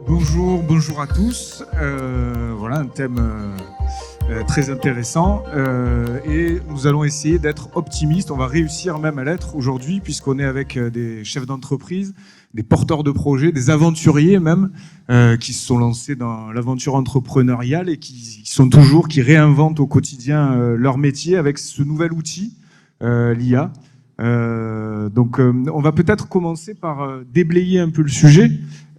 Bonjour à tous. Voilà un thème très intéressant et nous allons essayer d'être optimistes. On va réussir même à l'être aujourd'hui puisqu'on est avec des chefs d'entreprise, des porteurs de projets, des aventuriers même qui se sont lancés dans l'aventure entrepreneuriale et qui réinventent au quotidien leur métier avec ce nouvel outil, l'IA. Donc on va peut-être commencer par déblayer un peu le sujet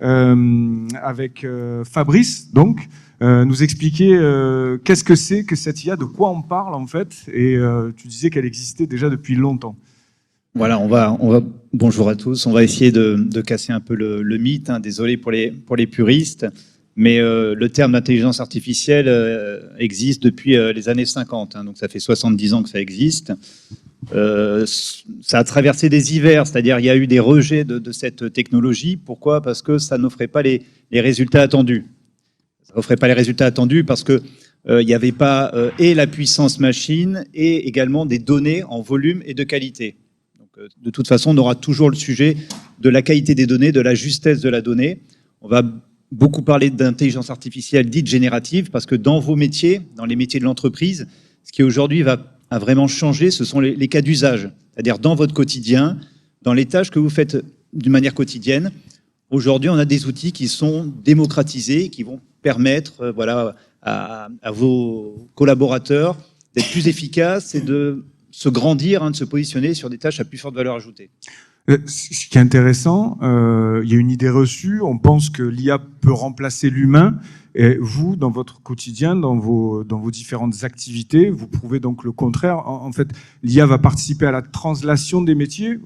avec Fabrice, donc nous expliquer qu'est-ce que c'est que cette IA, de quoi on parle en fait, et tu disais qu'elle existait déjà depuis longtemps. Voilà, on va bonjour à tous, on va essayer de casser un peu le mythe, hein, désolé pour les puristes, mais le terme d'intelligence artificielle existe depuis les années 50, hein, donc ça fait 70 ans que ça existe. Ça a traversé des hivers, c'est-à-dire il y a eu des rejets de cette technologie. Pourquoi ? Parce que ça n'offrait pas les résultats attendus. Ça n'offrait pas les résultats attendus parce que il n'y avait pas et la puissance machine et également des données en volume et de qualité. Donc, de toute façon, on aura toujours le sujet de la qualité des données, de la justesse de la donnée. On va beaucoup parler d'intelligence artificielle dite générative parce que dans vos métiers, dans les métiers de l'entreprise, ce qui aujourd'hui a vraiment changé, ce sont les cas d'usage. C'est-à-dire dans votre quotidien, dans les tâches que vous faites d'une manière quotidienne. Aujourd'hui, on a des outils qui sont démocratisés, qui vont permettre à vos collaborateurs d'être plus efficaces et de se grandir, de se positionner sur des tâches à plus forte valeur ajoutée. Ce qui est intéressant, il y a une idée reçue, on pense que l'IA peut remplacer l'humain, et vous, dans votre quotidien, dans vos différentes activités, vous prouvez donc le contraire. En fait, l'IA va participer à la translation des métiers.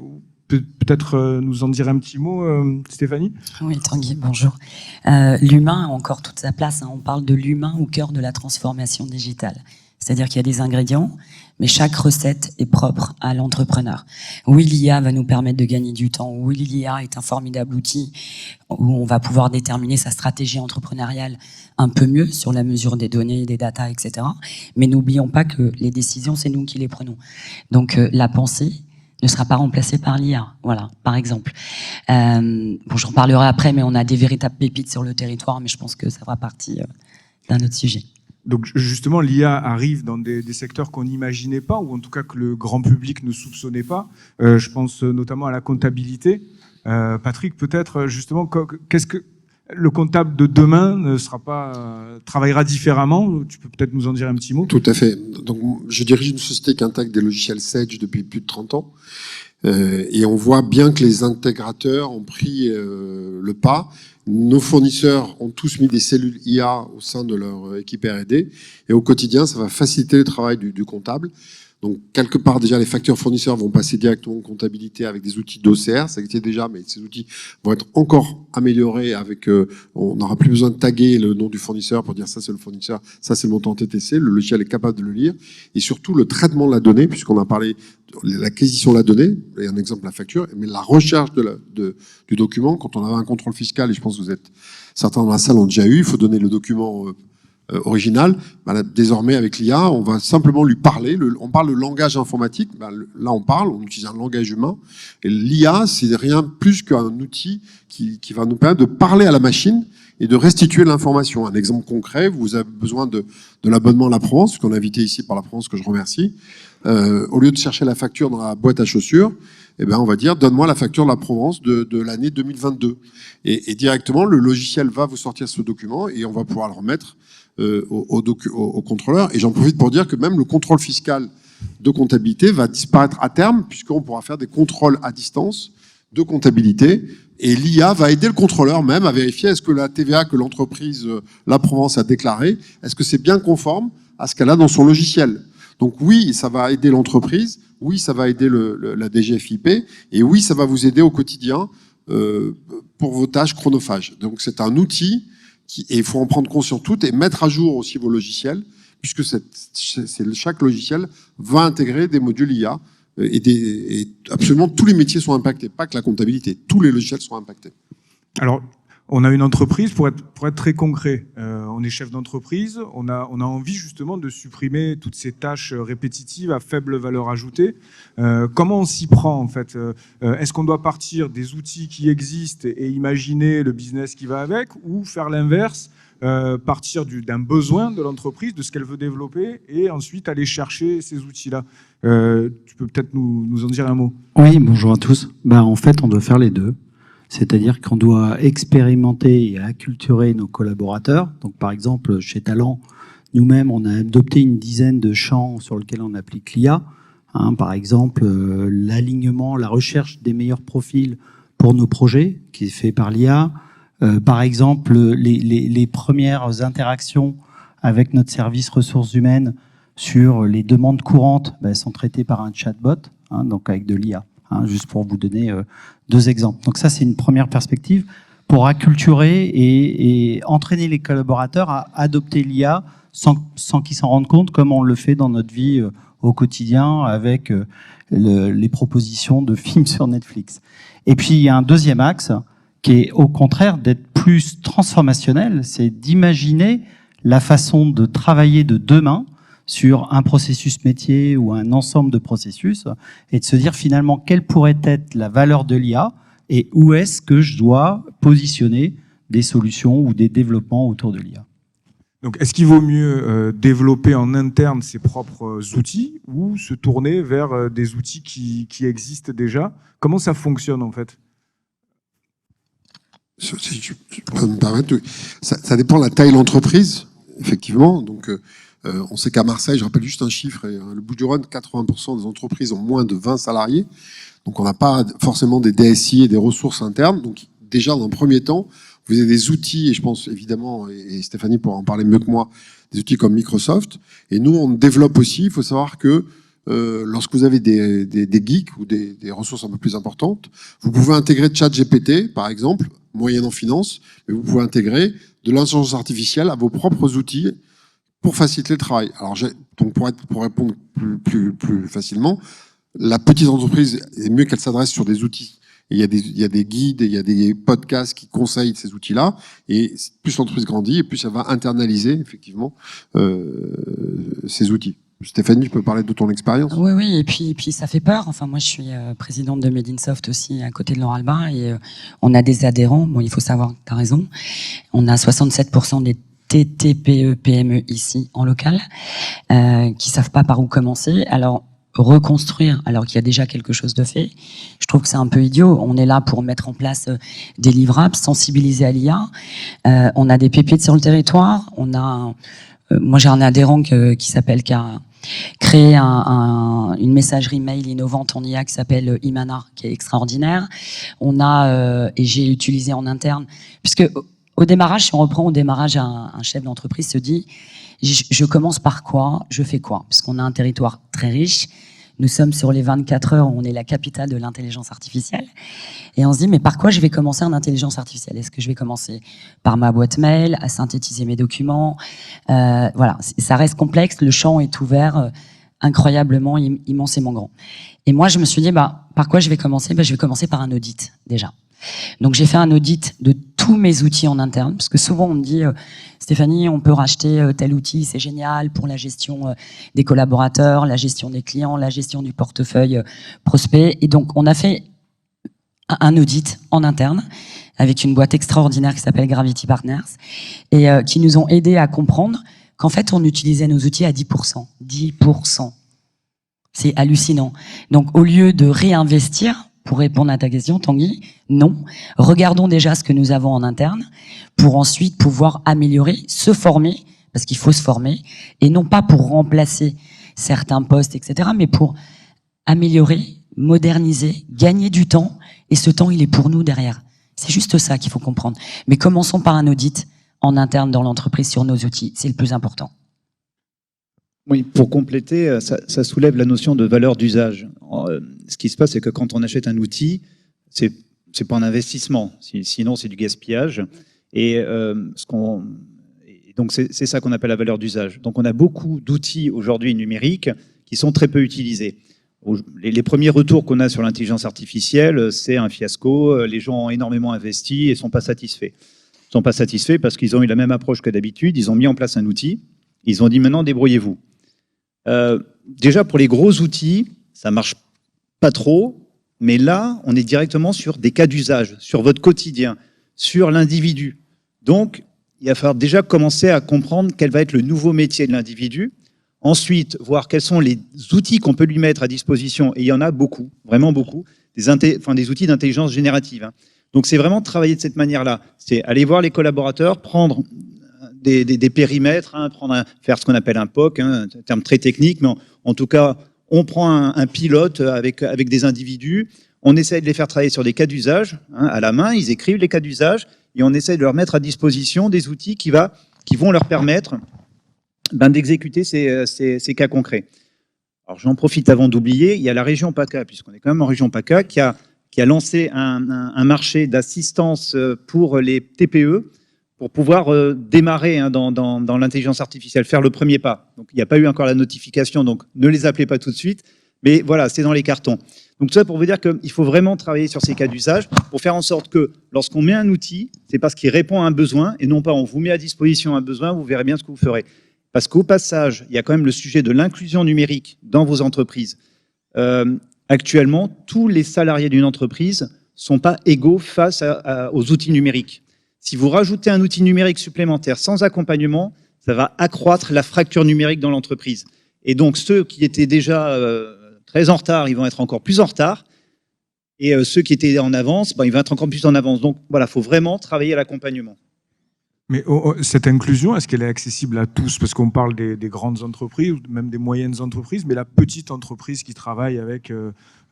Peut-être nous en dire un petit mot, Stéphanie ? Oui, Tanguy, bonjour. L'humain a encore toute sa place, hein. On parle de l'humain au cœur de la transformation digitale. C'est-à-dire qu'il y a des ingrédients, mais chaque recette est propre à l'entrepreneur. Oui, l'IA va nous permettre de gagner du temps. Oui, l'IA est un formidable outil où on va pouvoir déterminer sa stratégie entrepreneuriale un peu mieux sur la mesure des données, des datas, etc. Mais n'oublions pas que les décisions, c'est nous qui les prenons. Donc, la pensée ne sera pas remplacée par l'IA. Voilà, par exemple. J'en parlerai après, mais on a des véritables pépites sur le territoire, mais je pense que ça fera partie d'un autre sujet. Donc justement, l'IA arrive dans des secteurs qu'on n'imaginait pas, ou en tout cas que le grand public ne soupçonnait pas. Je pense notamment à la comptabilité. Patrick, peut-être justement, qu'est-ce que le comptable de demain ne sera pas travaillera différemment? Tu peux peut-être nous en dire un petit mot. Tout à fait. Donc, je dirige une société qui intègre des logiciels Sage depuis plus de 30 ans. Et on voit bien que les intégrateurs ont pris le pas. Nos fournisseurs ont tous mis des cellules IA au sein de leur équipe R&D. Et au quotidien, ça va faciliter le travail du comptable. Donc, quelque part, déjà, les factures fournisseurs vont passer directement en comptabilité avec des outils d'OCR. Ça existait déjà, mais ces outils vont être encore améliorés avec, on n'aura plus besoin de taguer le nom du fournisseur pour dire ça c'est le fournisseur, ça c'est le montant TTC. Le logiciel est capable de le lire. Et surtout, le traitement de la donnée, puisqu'on a parlé de l'acquisition de la donnée, et un exemple, la facture, mais la recherche du document, quand on avait un contrôle fiscal, et je pense que vous êtes, certains dans la salle ont déjà eu, il faut donner le document original. Désormais, avec l'IA, on va simplement lui parler. On parle le langage informatique. Là, on utilise un langage humain. Et l'IA, c'est rien plus qu'un outil qui va nous permettre de parler à la machine et de restituer l'information. Un exemple concret, vous avez besoin de l'abonnement à la Provence, qu'on a invité ici par la Provence, que je remercie. Au lieu de chercher la facture dans la boîte à chaussures, on va dire, donne-moi la facture de la Provence de l'année 2022. Et directement, le logiciel va vous sortir ce document et on va pouvoir le remettre au contrôleur. Et j'en profite pour dire que même le contrôle fiscal de comptabilité va disparaître à terme, puisqu'on pourra faire des contrôles à distance de comptabilité. Et l'IA va aider le contrôleur même à vérifier est-ce que la TVA que l'entreprise La Provence a déclarée, est-ce que c'est bien conforme à ce qu'elle a dans son logiciel. Donc oui, ça va aider l'entreprise, oui, ça va aider la DGFiP, et oui, ça va vous aider au quotidien pour vos tâches chronophages. Donc c'est un outil et il faut en prendre conscience tout et mettre à jour aussi vos logiciels, puisque chaque logiciel va intégrer des modules IA et absolument tous les métiers sont impactés, pas que la comptabilité, tous les logiciels sont impactés. Alors, On a une entreprise, pour être très concret, on est chef d'entreprise, on a envie justement de supprimer toutes ces tâches répétitives à faible valeur ajoutée. Comment on s'y prend en fait? Est-ce qu'on doit partir des outils qui existent et imaginer le business qui va avec, ou faire l'inverse, partir d'un besoin de l'entreprise, de ce qu'elle veut développer, et ensuite aller chercher ces outils-là? Tu peux peut-être nous en dire un mot? Oui, bonjour à tous. En fait, on doit faire les deux. C'est-à-dire qu'on doit expérimenter et acculturer nos collaborateurs. Donc, par exemple, chez Talent, nous-mêmes, on a adopté une dizaine de champs sur lesquels on applique l'IA. Par exemple, l'alignement, la recherche des meilleurs profils pour nos projets, qui est fait par l'IA. Par exemple, les premières interactions avec notre service ressources humaines sur les demandes courantes sont traitées par un chatbot, donc avec de l'IA. Juste pour vous donner 2 exemples. Donc ça, c'est une première perspective pour acculturer et entraîner les collaborateurs à adopter l'IA sans qu'ils s'en rendent compte, comme on le fait dans notre vie au quotidien avec les propositions de films sur Netflix. Et puis, il y a un deuxième axe qui est au contraire d'être plus transformationnel, c'est d'imaginer la façon de travailler de demain sur un processus métier ou un ensemble de processus, et de se dire finalement quelle pourrait être la valeur de l'IA et où est-ce que je dois positionner des solutions ou des développements autour de l'IA. Donc, est-ce qu'il vaut mieux développer en interne ses propres outils ou se tourner vers des outils qui existent déjà? Comment ça fonctionne en fait? Si je peux me permettre, ça dépend de la taille de l'entreprise, effectivement. Donc, on sait qu'à Marseille, je rappelle juste un chiffre, le bout du Rhône, 80% des entreprises ont moins de 20 salariés. Donc, on n'a pas forcément des DSI et des ressources internes. Donc, déjà, dans un premier temps, vous avez des outils, et je pense évidemment, et Stéphanie pourra en parler mieux que moi, des outils comme Microsoft. Et nous, on développe aussi. Il faut savoir que lorsque vous avez des geeks ou des ressources un peu plus importantes, vous pouvez intégrer ChatGPT, par exemple, moyennant finance, mais vous pouvez intégrer de l'intelligence artificielle à vos propres outils pour faciliter le travail. Alors, donc pour répondre plus facilement, la petite entreprise est mieux qu'elle s'adresse sur des outils. Et il y a des guides, il y a des podcasts qui conseillent ces outils-là. Et plus l'entreprise grandit, et plus elle va internaliser effectivement ces outils. Stéphanie, tu peux parler de ton expérience? Oui, et puis ça fait peur. Enfin, moi, je suis présidente de Made in Soft aussi, à côté de Laurent Albin, et on a des adhérents. Bon, il faut savoir, tu as raison. On a 67% des TPE, PME ici, en local, qui savent pas par où commencer. Alors, reconstruire, alors qu'il y a déjà quelque chose de fait, je trouve que c'est un peu idiot. On est là pour mettre en place des livrables, sensibiliser à l'IA. On a des pépites sur le territoire. On a, moi, j'ai un adhérent qui s'appelle, qui a créé une messagerie mail innovante en IA qui s'appelle Imana, qui est extraordinaire. On a, et j'ai utilisé en interne, puisque au démarrage, si on reprend au démarrage, un chef d'entreprise se dit, je commence par quoi, je fais quoi? Parce qu'on a un territoire très riche. Nous sommes sur les 24 heures, on est la capitale de l'intelligence artificielle. Et on se dit, mais par quoi je vais commencer en intelligence artificielle? Est-ce que je vais commencer par ma boîte mail, à synthétiser mes documents? Voilà, ça reste complexe, le champ est ouvert, incroyablement immensément grand. Et moi, je me suis dit, par quoi je vais commencer? Je vais commencer par un audit, déjà. Donc j'ai fait un audit de tous mes outils en interne, parce que souvent on me dit Stéphanie, on peut racheter tel outil, c'est génial pour la gestion des collaborateurs, la gestion des clients, la gestion du portefeuille prospect. Et donc on a fait un audit en interne avec une boîte extraordinaire qui s'appelle Gravity Partners et qui nous ont aidés à comprendre qu'en fait on utilisait nos outils à 10%. 10%. C'est hallucinant. Donc au lieu de réinvestir, pour répondre à ta question, Tanguy, non. Regardons déjà ce que nous avons en interne pour ensuite pouvoir améliorer, se former, parce qu'il faut se former, et non pas pour remplacer certains postes, etc., mais pour améliorer, moderniser, gagner du temps, et ce temps, il est pour nous derrière. C'est juste ça qu'il faut comprendre. Mais commençons par un audit en interne dans l'entreprise sur nos outils. C'est le plus important. Oui, pour compléter, ça soulève la notion de valeur d'usage. Ce qui se passe, c'est que quand on achète un outil, c'est pas un investissement, sinon c'est du gaspillage. Et donc c'est ça qu'on appelle la valeur d'usage. Donc on a beaucoup d'outils aujourd'hui numériques qui sont très peu utilisés. Les premiers retours qu'on a sur l'intelligence artificielle, c'est un fiasco. Les gens ont énormément investi et sont pas satisfaits. sont pas satisfaits parce qu'ils ont eu la même approche que d'habitude. Ils ont mis en place un outil. Ils ont dit maintenant débrouillez-vous. Déjà pour les gros outils, ça marche pas trop, mais là on est directement sur des cas d'usage, sur votre quotidien, sur l'individu. Donc il va falloir déjà commencer à comprendre quel va être le nouveau métier de l'individu. Ensuite, voir quels sont les outils qu'on peut lui mettre à disposition. Et il y en a beaucoup, vraiment beaucoup, des outils d'intelligence générative. Donc c'est vraiment travailler de cette manière-là. C'est aller voir les collaborateurs, prendre des périmètres, faire ce qu'on appelle un POC, un terme très technique, mais en tout cas, on prend un pilote avec des individus, on essaie de les faire travailler sur des cas d'usage, à la main, ils écrivent les cas d'usage, et on essaie de leur mettre à disposition des outils qui vont leur permettre d'exécuter ces cas concrets. Alors j'en profite avant d'oublier, il y a la région PACA, puisqu'on est quand même en région PACA, qui a lancé un marché d'assistance pour les TPE, pour pouvoir démarrer dans l'intelligence artificielle, faire le premier pas. Donc il n'y a pas eu encore la notification, donc ne les appelez pas tout de suite, mais voilà, c'est dans les cartons. Donc tout ça pour vous dire qu'il faut vraiment travailler sur ces cas d'usage pour faire en sorte que lorsqu'on met un outil, c'est parce qu'il répond à un besoin, et non pas on vous met à disposition un besoin, vous verrez bien ce que vous ferez. Parce qu'au passage, il y a quand même le sujet de l'inclusion numérique dans vos entreprises. Actuellement, tous les salariés d'une entreprise ne sont pas égaux face aux outils numériques. Si vous rajoutez un outil numérique supplémentaire sans accompagnement, ça va accroître la fracture numérique dans l'entreprise. Et donc, ceux qui étaient déjà très en retard, ils vont être encore plus en retard. Et ceux qui étaient en avance, ils vont être encore plus en avance. Donc, voilà, il faut vraiment travailler à l'accompagnement. Mais cette inclusion, est-ce qu'elle est accessible à tous? Parce qu'on parle des grandes entreprises, ou même des moyennes entreprises, mais la petite entreprise qui travaille avec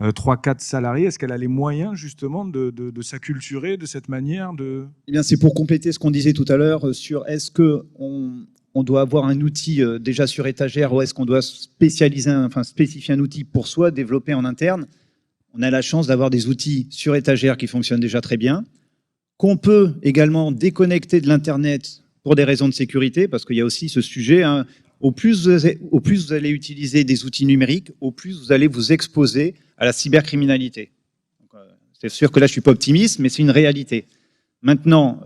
3-4 salariés, est-ce qu'elle a les moyens justement de s'acculturer de cette manière Eh bien, c'est pour compléter ce qu'on disait tout à l'heure sur est-ce qu'on doit avoir un outil déjà sur étagère ou est-ce qu'on doit spécifier un outil pour soi, développer en interne. On a la chance d'avoir des outils sur étagère qui fonctionnent déjà très bien, qu'on peut également déconnecter de l'Internet pour des raisons de sécurité, parce qu'il y a aussi ce sujet, au plus vous allez utiliser des outils numériques, au plus vous allez vous exposer à la cybercriminalité. C'est sûr que là, je ne suis pas optimiste, mais c'est une réalité. Maintenant,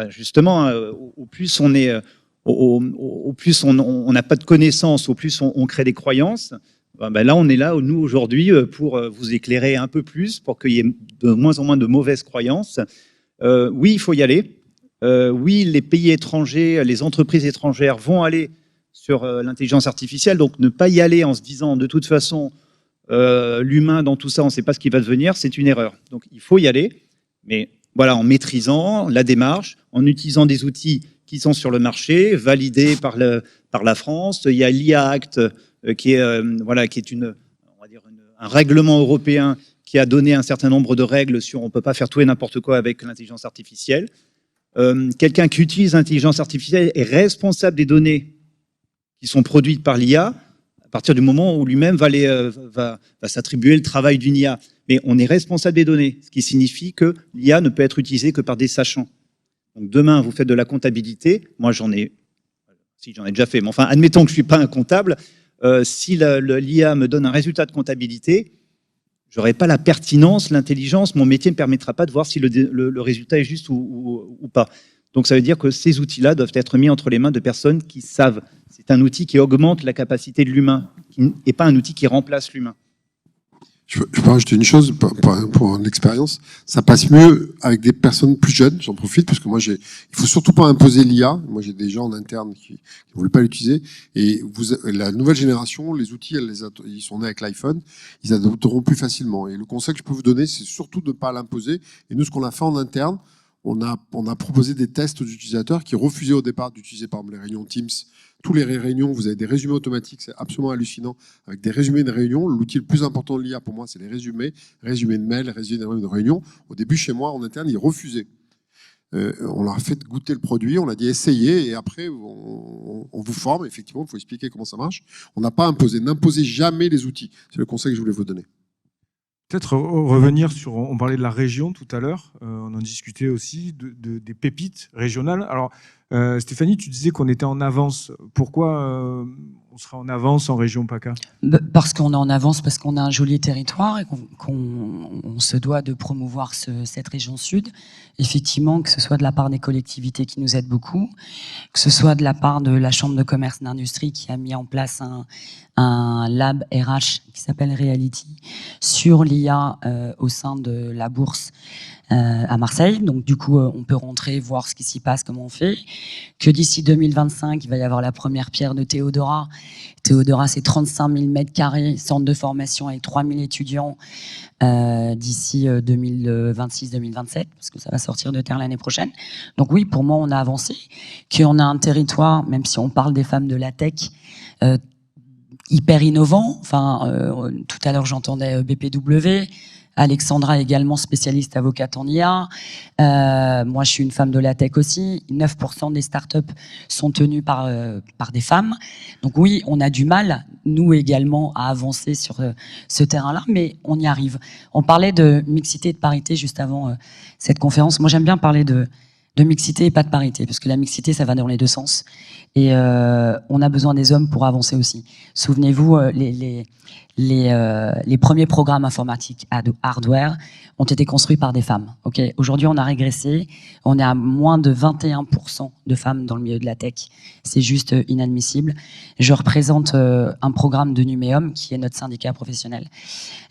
justement, au plus on est... Au plus on n'a pas de connaissances, au plus on crée des croyances. Là, on est là, nous, aujourd'hui, pour vous éclairer un peu plus, pour qu'il y ait de moins en moins de mauvaises croyances. Oui, il faut y aller. Oui, les pays étrangers, les entreprises étrangères vont aller sur l'intelligence artificielle. Donc, ne pas y aller en se disant, de toute façon, l'humain dans tout ça, on ne sait pas ce qui va devenir, c'est une erreur. Donc, il faut y aller, mais voilà, en maîtrisant la démarche, en utilisant des outils qui sont sur le marché, validés par la France. Il y a l'IA Act, qui est un règlement européen qui a donné un certain nombre de règles sur on ne peut pas faire tout et n'importe quoi avec l'intelligence artificielle. Quelqu'un qui utilise l'intelligence artificielle est responsable des données qui sont produites par l'IA à partir du moment où lui-même va s'attribuer le travail d'une IA. Mais on est responsable des données, ce qui signifie que l'IA ne peut être utilisée que par des sachants. Donc demain, vous faites de la comptabilité. Moi, j'en ai déjà fait. Mais enfin, admettons que je ne suis pas un comptable. Si l'IA me donne un résultat de comptabilité, je n'aurai pas la pertinence, l'intelligence. Mon métier ne me permettra pas de voir si le résultat est juste ou pas. Donc ça veut dire que ces outils-là doivent être mis entre les mains de personnes qui savent. C'est un outil qui augmente la capacité de l'humain et pas un outil qui remplace l'humain. Je peux rajouter une chose pour l'expérience. Ça passe mieux avec des personnes plus jeunes. J'en profite parce que moi, il faut surtout pas imposer l'IA. Moi, j'ai des gens en interne qui ne voulaient pas l'utiliser. Et la nouvelle génération, les outils, ils sont nés avec l'iPhone. Ils adopteront plus facilement. Et le conseil que je peux vous donner, c'est surtout de ne pas l'imposer. Et nous, ce qu'on a fait en interne, on a proposé des tests aux utilisateurs qui refusaient au départ d'utiliser, par exemple, les réunions Teams. Tous les réunions, vous avez des résumés automatiques, c'est absolument hallucinant. Avec des résumés de réunions, l'outil le plus important de l'IA pour moi, c'est les résumés de mails, résumés de réunions. Au début, chez moi, en interne, ils refusaient. On leur a fait goûter le produit, on a dit essayez, et après, on vous forme. Effectivement, il faut expliquer comment ça marche. On n'a pas imposé, n'imposez jamais les outils. C'est le conseil que je voulais vous donner. Peut-être revenir sur, on parlait de la région tout à l'heure, on en discutait aussi, des pépites régionales. Alors, Stéphanie, tu disais qu'on était en avance. Pourquoi on on sera en avance en région PACA? Parce qu'on est en avance, parce qu'on a un joli territoire et qu'on se doit de promouvoir cette région sud. Effectivement, que ce soit de la part des collectivités qui nous aident beaucoup, que ce soit de la part de la Chambre de commerce et d'industrie qui a mis en place un lab RH qui s'appelle Reality sur l'IA au sein de la bourse à Marseille. Donc du coup, on peut rentrer, voir ce qui s'y passe, comment on fait. Que d'ici 2025, il va y avoir la première pierre de Théodora. Théodora, c'est 35 000 mètres carrés, centre de formation avec 3 000 étudiants d'ici 2026-2027, parce que ça va sortir de terre l'année prochaine. Donc oui, pour moi, on a avancé, qu'on a un territoire, même si on parle des femmes de la tech, hyper innovant. Enfin, tout à l'heure, j'entendais BPW. Alexandra également spécialiste avocate en IA. Moi, je suis une femme de la tech aussi. 9% des startups sont tenues par des femmes. Donc oui, on a du mal, nous également, à avancer sur ce terrain-là, mais on y arrive. On parlait de mixité et de parité juste avant cette conférence. Moi, j'aime bien parler de mixité et pas de parité, parce que la mixité, ça va dans les deux sens. Et on a besoin des hommes pour avancer aussi. Souvenez-vous, les premiers programmes informatiques hardware ont été construits par des femmes. Okay, aujourd'hui, on a régressé. On est à moins de 21% de femmes dans le milieu de la tech. C'est juste inadmissible. Je représente un programme de Numéum, qui est notre syndicat professionnel,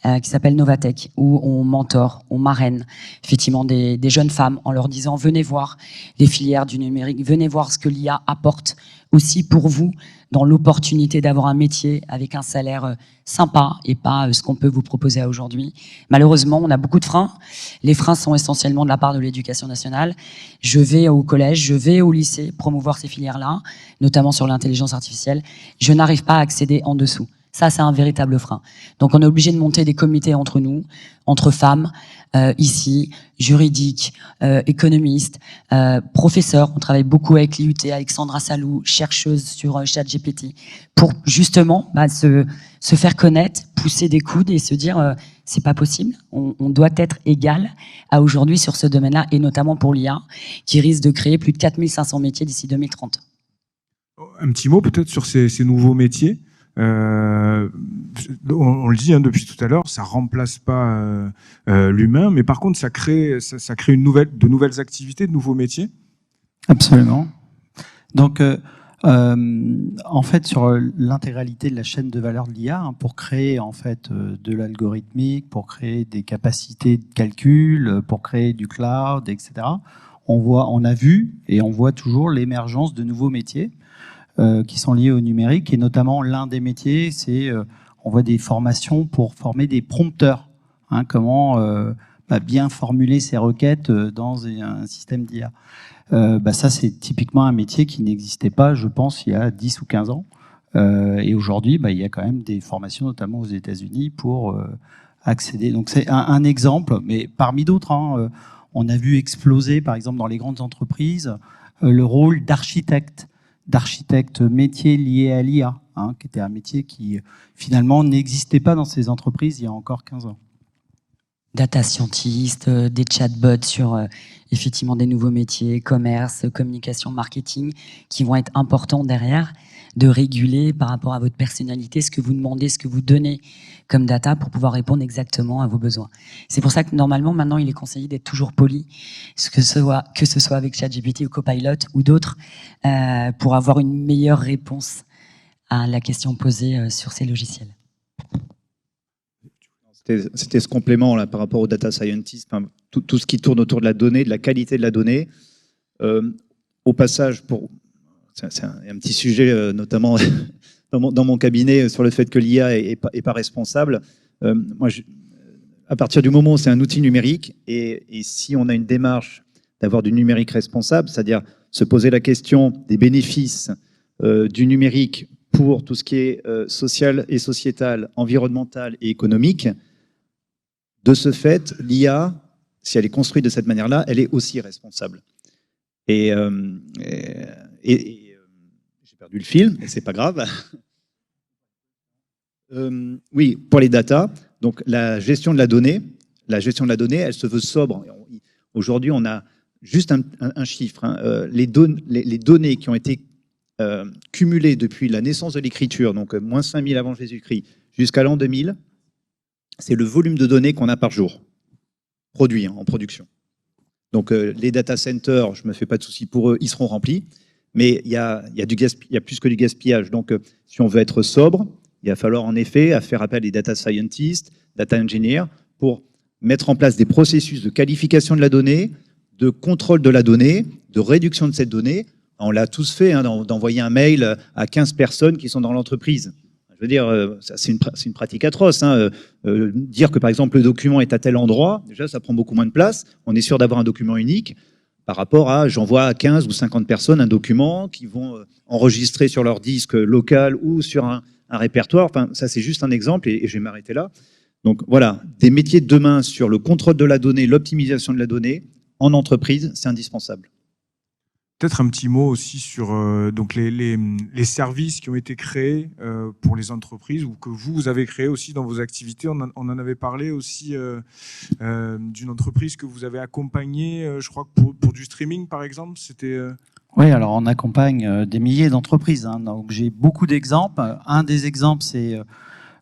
qui s'appelle Novatech, où on mentore, on marraine effectivement des jeunes femmes en leur disant « Venez voir les filières du numérique, venez voir ce que l'IA apporte aussi pour vous dans l'opportunité d'avoir un métier avec un salaire sympa et pas ce qu'on peut vous proposer aujourd'hui. » Malheureusement, on a beaucoup de freins. Les freins sont essentiellement de la part de l'éducation nationale. Je vais au collège, je vais au lycée promouvoir ces filières-là, notamment sur l'intelligence artificielle. Je n'arrive pas à accéder en dessous. Ça, c'est un véritable frein. Donc, on est obligé de monter des comités entre nous, entre femmes, ici, juridiques, économistes, professeurs. On travaille beaucoup avec l'IUT, Alexandra Salou, chercheuse sur ChatGPT, pour justement se faire connaître, pousser des coudes et se dire c'est pas possible. On doit être égal à aujourd'hui sur ce domaine-là, et notamment pour l'IA, qui risque de créer plus de 4500 métiers d'ici 2030. Un petit mot peut-être sur ces nouveaux métiers. On le dit depuis tout à l'heure, ça remplace pas l'humain, mais par contre ça crée de nouvelles activités, de nouveaux métiers. Absolument. Donc en fait, sur l'intégralité de la chaîne de valeur de l'IA, pour créer en fait de l'algorithmique, pour créer des capacités de calcul, pour créer du cloud, etc. On a vu et on voit toujours l'émergence de nouveaux métiers qui sont liés au numérique, et notamment l'un des métiers, c'est on voit des formations pour former des prompteurs, comment bien formuler ses requêtes dans un système d'IA. Ça, c'est typiquement un métier qui n'existait pas, je pense, il y a 10 ou 15 ans. Et aujourd'hui, il y a quand même des formations, notamment aux États-Unis, pour accéder. Donc c'est un exemple, mais parmi d'autres. On a vu exploser, par exemple, dans les grandes entreprises, le rôle d'architecte métier lié à l'IA, qui était un métier qui finalement n'existait pas dans ces entreprises il y a encore 15 ans. Data scientist, des chatbots sur effectivement des nouveaux métiers, commerce, communication, marketing, qui vont être importants derrière, de réguler par rapport à votre personnalité, ce que vous demandez, ce que vous donnez comme data pour pouvoir répondre exactement à vos besoins. C'est pour ça que normalement, maintenant, il est conseillé d'être toujours poli, que ce soit avec ChatGPT ou Copilot ou d'autres, pour avoir une meilleure réponse à la question posée sur ces logiciels. C'était ce complément là, par rapport aux data scientists, tout ce qui tourne autour de la donnée, de la qualité de la donnée. Au passage, c'est un petit sujet, notamment dans mon cabinet, sur le fait que l'IA est pas responsable. Moi, à partir du moment où c'est un outil numérique, et si on a une démarche d'avoir du numérique responsable, c'est-à-dire se poser la question des bénéfices du numérique pour tout ce qui est social et sociétal, environnemental et économique, de ce fait, l'IA, si elle est construite de cette manière-là, elle est aussi responsable. Et j'ai perdu le fil, mais c'est pas grave. Oui, pour les data, donc la gestion de la donnée, elle se veut sobre. Aujourd'hui, on a juste un chiffre. Les données qui ont été cumulé depuis la naissance de l'écriture, donc moins 5000 avant Jésus-Christ, jusqu'à l'an 2000, c'est le volume de données qu'on a par jour, produit en production. Donc les data centers, je ne me fais pas de soucis pour eux, ils seront remplis, mais il y a plus que du gaspillage. Donc si on veut être sobre, il va falloir en effet faire appel à des data scientists, data engineers, pour mettre en place des processus de qualification de la donnée, de contrôle de la donnée, de réduction de cette donnée. On l'a tous fait, hein, d'envoyer un mail à 15 personnes qui sont dans l'entreprise. Je veux dire, c'est une pratique atroce. Hein. Dire que, par exemple, le document est à tel endroit, déjà, ça prend beaucoup moins de place. On est sûr d'avoir un document unique par rapport à j'envoie à 15 ou 50 personnes un document qui vont enregistrer sur leur disque local ou sur un répertoire. Enfin, ça, c'est juste un exemple et je vais m'arrêter là. Donc, voilà, des métiers de demain sur le contrôle de la donnée, l'optimisation de la donnée en entreprise, c'est indispensable. Peut-être un petit mot aussi sur donc les services qui ont été créés pour les entreprises ou que vous avez créés aussi dans vos activités. On en avait parlé aussi d'une entreprise que vous avez accompagnée, je crois que pour du streaming par exemple. C'était Oui, alors on accompagne des milliers d'entreprises. Hein, donc j'ai beaucoup d'exemples. Un des exemples, c'est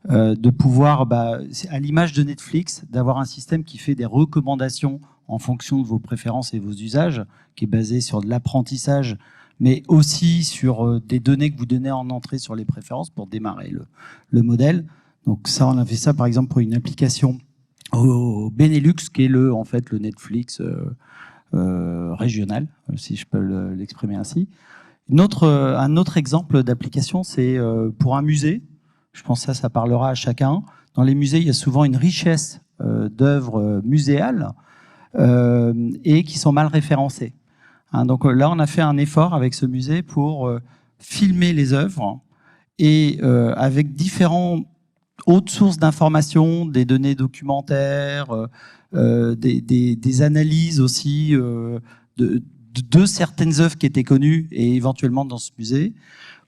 de pouvoir, à l'image de Netflix, d'avoir un système qui fait des recommandations en fonction de vos préférences et vos usages, qui est basé sur de l'apprentissage, mais aussi sur des données que vous donnez en entrée sur les préférences pour démarrer le modèle. Donc ça, on a fait ça par exemple pour une application au Benelux, qui est le Netflix régional, si je peux l'exprimer ainsi. Un autre exemple d'application, c'est pour un musée. Je pense que ça parlera à chacun. Dans les musées, il y a souvent une richesse d'œuvres muséales et qui sont mal référencées. Hein, donc là, on a fait un effort avec ce musée pour filmer les œuvres et avec différentes autres sources d'informations, des données documentaires, des analyses aussi de certaines œuvres qui étaient connues et éventuellement dans ce musée,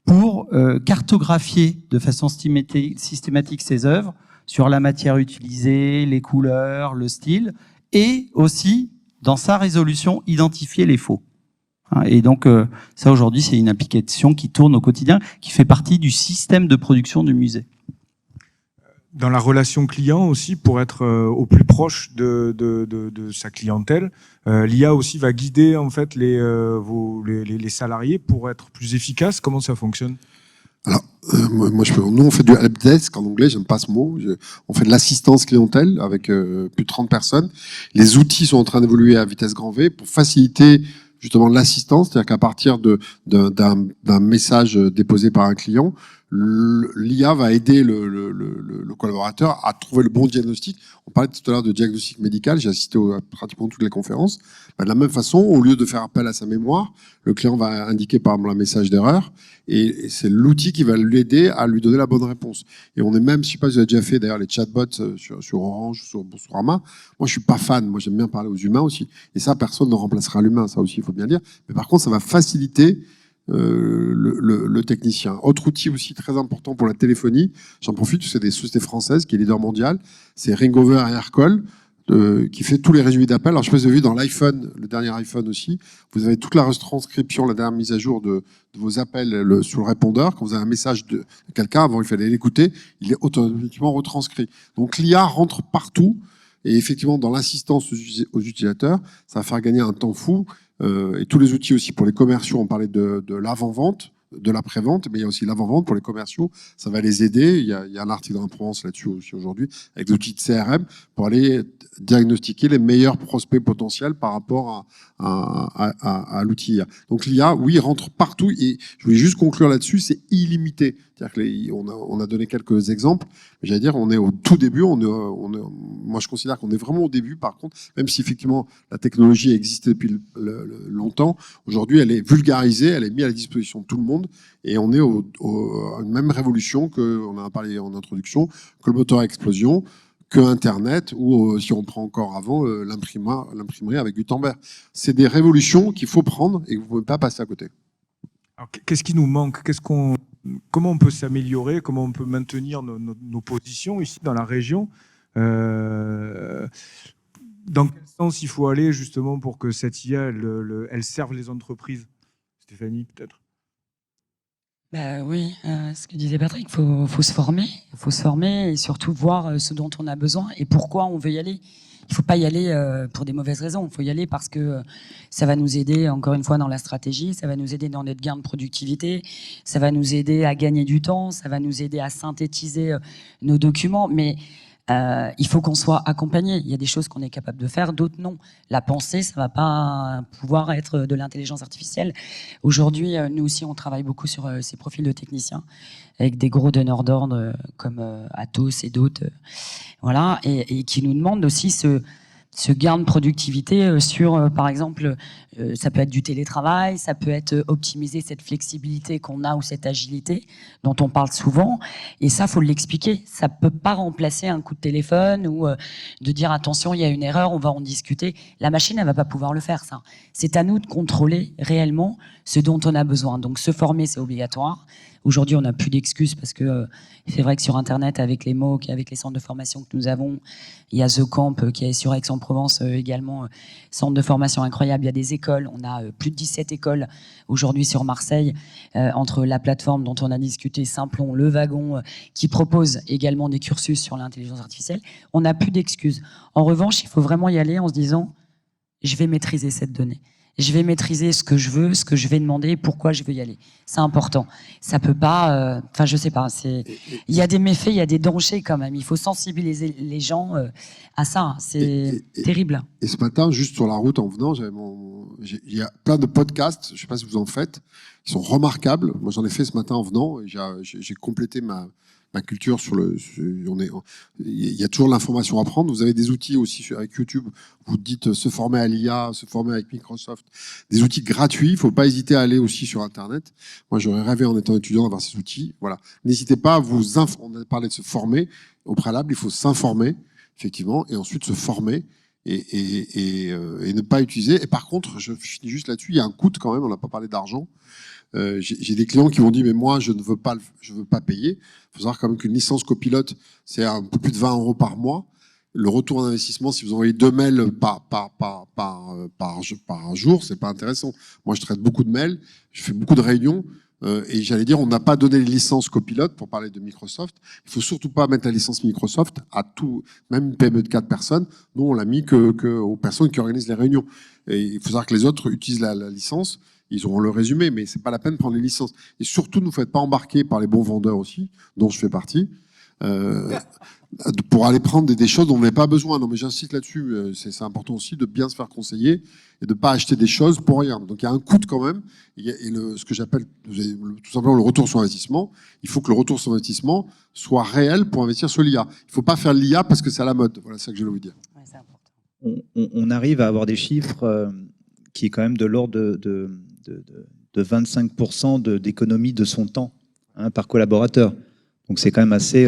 pour cartographier de façon systématique ces œuvres sur la matière utilisée, les couleurs, le style, et aussi, dans sa résolution, identifier les faux. Et donc, ça aujourd'hui, c'est une application qui tourne au quotidien, qui fait partie du système de production du musée. Dans la relation client aussi, pour être au plus proche de sa clientèle, l'IA aussi va guider en fait les salariés pour être plus efficaces. Comment ça fonctionne ? Alors, nous, on fait du helpdesk en anglais, j'aime pas ce mot. On fait de l'assistance clientèle avec plus de 30 personnes. Les outils sont en train d'évoluer à vitesse grand V pour faciliter justement l'assistance, c'est-à-dire qu'à partir d'un message déposé par un client, l'IA va aider le collaborateur à trouver le bon diagnostic. On parlait tout à l'heure de diagnostic médical, j'ai assisté à pratiquement toutes les conférences. De la même façon, au lieu de faire appel à sa mémoire, le client va indiquer par exemple un message d'erreur et c'est l'outil qui va l'aider à lui donner la bonne réponse. Et on est même, je sais pas si vous avez déjà fait d'ailleurs les chatbots sur Orange, sur Boursorama. Moi, je suis pas fan. Moi, j'aime bien parler aux humains aussi. Et ça, personne ne remplacera l'humain. Ça aussi, il faut bien dire. Mais par contre, ça va faciliter le technicien. Autre outil aussi très important pour la téléphonie, j'en profite, c'est des sociétés françaises qui est leader mondial, c'est Ringover et Aircall, qui fait tous les résumés d'appels. Alors je sais pas si vous avez vu dans l'iPhone, le dernier iPhone aussi, vous avez toute la retranscription, la dernière mise à jour de vos appels sur le répondeur. Quand vous avez un message de quelqu'un, avant il fallait l'écouter, il est automatiquement retranscrit. Donc l'IA rentre partout. Et effectivement, dans l'assistance aux utilisateurs, ça va faire gagner un temps fou. Et tous les outils aussi pour les commerciaux, on parlait de l'avant-vente, de l'après-vente, mais il y a aussi l'avant-vente pour les commerciaux. Ça va les aider. Il y a un article dans la Provence là-dessus aussi aujourd'hui, avec des outils de CRM pour aller diagnostiquer les meilleurs prospects potentiels par rapport à l'outil IA. Donc l'IA, oui, rentre partout. Et je voulais juste conclure là-dessus, c'est illimité. C'est-à-dire on a donné quelques exemples, mais j'allais dire, on est au tout début. Moi, je considère qu'on est vraiment au début. Par contre, même si effectivement la technologie existe depuis longtemps, aujourd'hui, elle est vulgarisée, elle est mise à la disposition de tout le monde, et on est à une même révolution que, on en a parlé en introduction, que le moteur à explosion, que Internet, ou si on prend encore avant, l'imprimerie avec Gutenberg. C'est des révolutions qu'il faut prendre et que vous ne pouvez pas passer à côté. Alors, qu'est-ce qui nous manque ? Comment on peut s'améliorer ? Comment on peut maintenir nos positions ici dans la région ? Dans quel sens il faut aller justement pour que cette IA, elle serve les entreprises ? Stéphanie, peut-être ? Bah oui, ce que disait Patrick, faut se former. Il faut se former et surtout voir ce dont on a besoin et pourquoi on veut y aller. Il faut pas y aller pour des mauvaises raisons. Il faut y aller parce que ça va nous aider, encore une fois, dans la stratégie, ça va nous aider dans notre gain de productivité, ça va nous aider à gagner du temps, ça va nous aider à synthétiser nos documents. Mais il faut qu'on soit accompagné. Il y a des choses qu'on est capable de faire, d'autres non. La pensée, ça va pas pouvoir être de l'intelligence artificielle. Aujourd'hui, nous aussi, on travaille beaucoup sur ces profils de techniciens avec des gros donneurs d'ordre comme Atos et d'autres, voilà, et qui nous demandent aussi ce gain de productivité sur, par exemple, ça peut être du télétravail, ça peut être optimiser cette flexibilité qu'on a ou cette agilité dont on parle souvent. Et ça, faut l'expliquer. Ça peut pas remplacer un coup de téléphone ou de dire attention, il y a une erreur, on va en discuter. La machine, elle va pas pouvoir le faire, ça. C'est à nous de contrôler réellement ce dont on a besoin. Donc, se former, c'est obligatoire. Aujourd'hui, on n'a plus d'excuses parce que c'est vrai que sur Internet, avec les MOOC, avec les centres de formation que nous avons, il y a The Camp qui est sur Aix-en-Provence également, centre de formation incroyable. Il y a des écoles, on a plus de 17 écoles aujourd'hui sur Marseille, entre la plateforme dont on a discuté, Simplon, Le Wagon, qui propose également des cursus sur l'intelligence artificielle. On n'a plus d'excuses. En revanche, il faut vraiment y aller en se disant, je vais maîtriser cette donnée. Je vais maîtriser ce que je veux, ce que je vais demander, pourquoi je veux y aller. C'est important. Ça peut pas. Enfin, je sais pas. Il y a des méfaits, il y a des dangers quand même. Il faut sensibiliser les gens à ça. C'est terrible. Et ce matin, juste sur la route en venant, il y a plein de podcasts. Je sais pas si vous en faites, qui sont remarquables. Moi, j'en ai fait ce matin en venant. Et j'ai complété ma culture sur il y a toujours l'information à prendre. Vous avez des outils aussi avec YouTube. Vous dites se former à l'IA, se former avec Microsoft. Des outils gratuits. Il faut pas hésiter à aller aussi sur Internet. Moi, j'aurais rêvé en étant étudiant d'avoir ces outils. Voilà. N'hésitez pas à on a parlé de se former. Au préalable, il faut s'informer, effectivement, et ensuite se former et ne pas utiliser. Et par contre, je finis juste là-dessus. Il y a un coût quand même. On n'a pas parlé d'argent. J'ai des clients qui m'ont dit mais moi je veux pas payer. Il faut savoir quand même qu'une licence copilote c'est un peu plus de 20 € par mois. Le retour d'investissement, si vous envoyez 2 mails par jour, c'est pas intéressant. Moi je traite beaucoup de mails, je fais beaucoup de réunions et j'allais dire on n'a pas donné les licences copilote pour parler de Microsoft. Il faut surtout pas mettre la licence Microsoft à tout, même une PME de 4 personnes. Nous on l'a mis que aux personnes qui organisent les réunions. Et il faut savoir que les autres utilisent la licence. Ils auront le résumé, mais c'est pas la peine de prendre les licences. Et surtout, ne vous faites pas embarquer par les bons vendeurs aussi, dont je fais partie, pour aller prendre des choses dont on n'a pas besoin. Non, mais j'insiste là-dessus. C'est important aussi de bien se faire conseiller et de pas acheter des choses pour rien. Donc il y a un coût quand même. Et ce que j'appelle tout simplement le retour sur investissement. Il faut que le retour sur investissement soit réel pour investir sur l'IA. Il faut pas faire l'IA parce que c'est à la mode. Voilà, c'est ça que je voulais vous dire. Ouais, c'est important. On arrive à avoir des chiffres qui est quand même de l'ordre de 25% d'économie de son temps par collaborateur. Donc c'est quand même assez...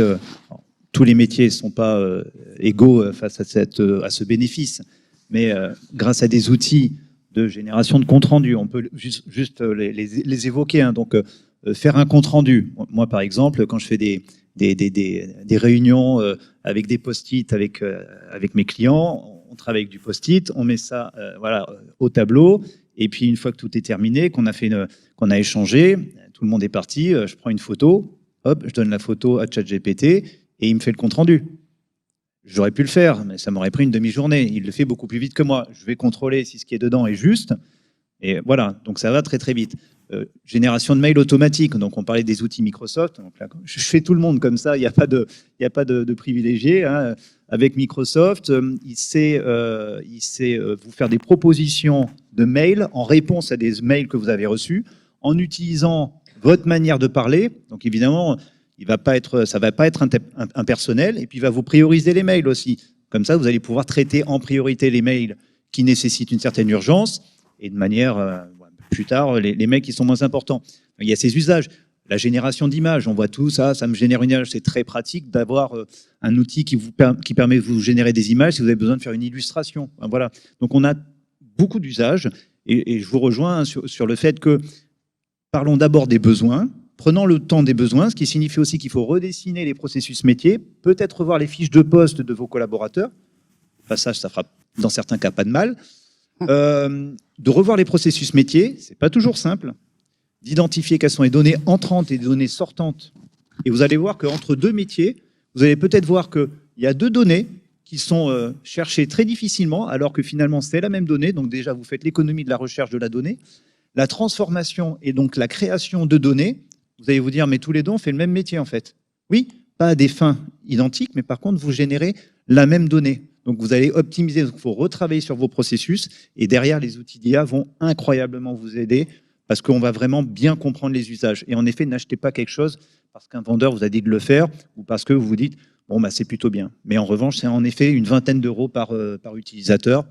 tous les métiers ne sont pas égaux face à ce bénéfice, mais grâce à des outils de génération de compte rendu, on peut juste les évoquer. Donc faire un compte rendu. Moi par exemple, quand je fais des réunions avec des post-it avec mes clients, on travaille avec du post-it, on met ça au tableau. Et puis, une fois que tout est terminé, qu'on a échangé, tout le monde est parti, je prends une photo, hop, je donne la photo à ChatGPT et il me fait le compte-rendu. J'aurais pu le faire, mais ça m'aurait pris une demi-journée. Il le fait beaucoup plus vite que moi. Je vais contrôler si ce qui est dedans est juste. Et voilà, donc ça va très très vite. Génération de mails automatique. Donc, on parlait des outils Microsoft. Donc là, je fais tout le monde comme ça, il n'y a pas de privilégiés. Hein. Avec Microsoft, il sait vous faire des propositions de mails en réponse à des mails que vous avez reçus, en utilisant votre manière de parler. Donc évidemment, ça va pas être impersonnel, et puis il va vous prioriser les mails aussi. Comme ça, vous allez pouvoir traiter en priorité les mails qui nécessitent une certaine urgence, et de manière, plus tard, les mails qui sont moins importants. Il y a ces usages. La génération d'images, on voit tout ça, ça me génère une image. C'est très pratique d'avoir un outil qui permet de vous générer des images si vous avez besoin de faire une illustration. Voilà. Donc on a beaucoup d'usages et je vous rejoins sur le fait que parlons d'abord des besoins, prenons le temps des besoins, ce qui signifie aussi qu'il faut redessiner les processus métiers, peut-être revoir les fiches de poste de vos collaborateurs. Au passage, ça fera dans certains cas pas de mal. De revoir les processus métiers, c'est pas toujours simple. d'identifier quelles sont les données entrantes et les données sortantes. Et vous allez voir qu'entre deux métiers, vous allez peut-être voir qu'il y a deux données qui sont cherchées très difficilement, alors que finalement c'est la même donnée. Donc déjà, vous faites l'économie de la recherche de la donnée. La transformation et donc la création de données, vous allez vous dire, mais tous les deux, on fait le même métier en fait. Oui, pas à des fins identiques, mais par contre, vous générez la même donnée. Donc vous allez optimiser, donc il faut retravailler sur vos processus, et derrière, les outils d'IA vont incroyablement vous aider, parce qu'on va vraiment bien comprendre les usages. Et en effet, n'achetez pas quelque chose parce qu'un vendeur vous a dit de le faire, ou parce que vous vous dites, bon, bah, c'est plutôt bien. Mais en revanche, c'est en effet une vingtaine d'euros par utilisateur.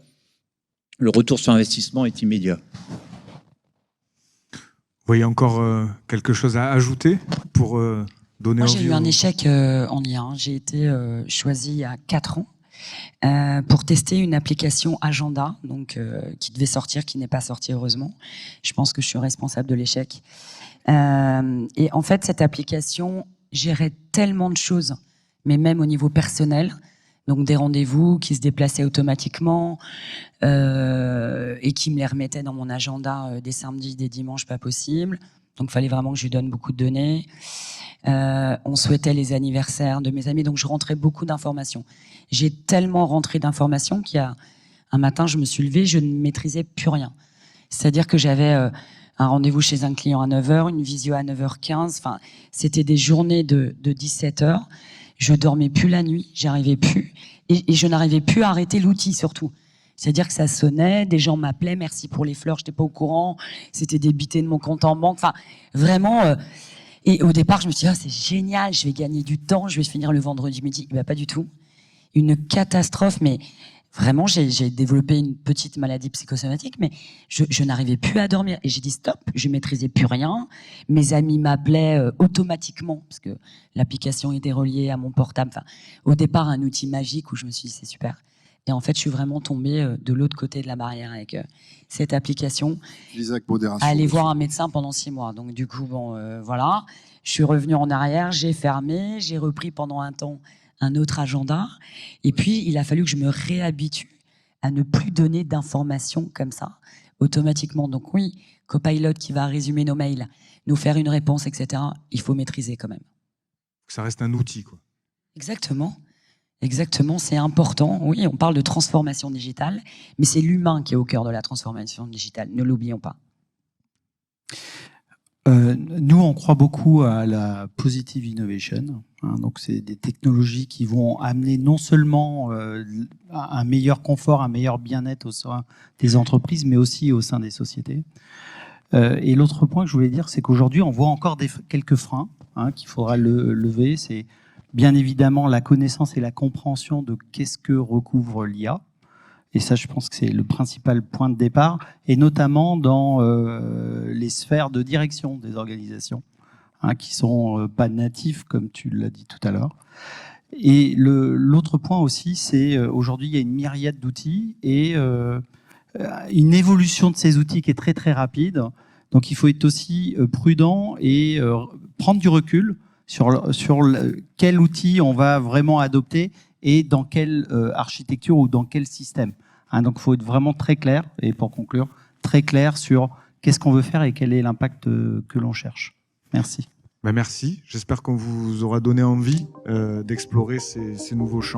Le retour sur investissement est immédiat. Vous voyez encore quelque chose à ajouter pour donner envie? Moi, j'ai eu un échec en IA. J'ai été choisi il y a 4 ans pour tester une application agenda, donc qui devait sortir, qui n'est pas sortie heureusement. Je pense que je suis responsable de l'échec. Et en fait, cette application gérait tellement de choses, mais même au niveau personnel. Donc des rendez-vous qui se déplaçaient automatiquement et qui me les remettaient dans mon agenda des samedis, des dimanches, pas possible. Donc il fallait vraiment que je lui donne beaucoup de données. On souhaitait les anniversaires de mes amis, donc je rentrais beaucoup d'informations. J'ai tellement rentré d'informations qu'il y a un matin, je me suis levée, je ne maîtrisais plus rien. C'est-à-dire que j'avais un rendez-vous chez un client à 9h, une visio à 9h15. Enfin, c'était des journées de 17h. Je dormais plus la nuit, j'arrivais plus. Et je n'arrivais plus à arrêter l'outil, surtout. C'est-à-dire que ça sonnait, des gens m'appelaient, merci pour les fleurs, j'étais pas au courant, c'était débité de mon compte en banque. Enfin, vraiment. Et au départ, je me suis dit, oh, c'est génial, je vais gagner du temps, je vais finir le vendredi midi. Ben, pas du tout. Une catastrophe, mais vraiment, j'ai développé une petite maladie psychosomatique, mais je n'arrivais plus à dormir. Et j'ai dit stop, je maîtrisais plus rien. Mes amis m'appelaient automatiquement, parce que l'application était reliée à mon portable. Enfin, au départ, un outil magique où je me suis dit, c'est super. Et en fait, je suis vraiment tombée de l'autre côté de la barrière avec cette application. Aller voir un médecin pendant 6 mois. Donc du coup, bon, voilà. Je suis revenue en arrière, j'ai fermé, j'ai repris pendant un temps un autre agenda. Et puis, il a fallu que je me réhabitue à ne plus donner d'informations comme ça, automatiquement. Donc oui, Copilot qui va résumer nos mails, nous faire une réponse, etc. Il faut maîtriser quand même. Ça reste un outil, quoi. Exactement. Exactement, c'est important. Oui, on parle de transformation digitale, mais c'est l'humain qui est au cœur de la transformation digitale. Ne l'oublions pas. Nous, on croit beaucoup à la positive innovation. Donc, c'est des technologies qui vont amener non seulement un meilleur confort, un meilleur bien-être au sein des entreprises, mais aussi au sein des sociétés. Et l'autre point que je voulais dire, c'est qu'aujourd'hui, on voit encore quelques freins qu'il faudra lever. C'est bien évidemment la connaissance et la compréhension de qu'est-ce que recouvre l'IA. Et ça, je pense que c'est le principal point de départ, et notamment dans les sphères de direction des organisations, qui sont pas natifs, comme tu l'as dit tout à l'heure. Et l'autre point aussi, c'est aujourd'hui, il y a une myriade d'outils et une évolution de ces outils qui est très, très rapide. Donc, il faut être aussi prudent et prendre du recul sur quel outil on va vraiment adopter et dans quelle architecture ou dans quel système. Donc, il faut être vraiment très clair, et pour conclure, très clair sur qu'est-ce qu'on veut faire et quel est l'impact que l'on cherche. Merci. Merci. J'espère qu'on vous aura donné envie d'explorer ces nouveaux champs.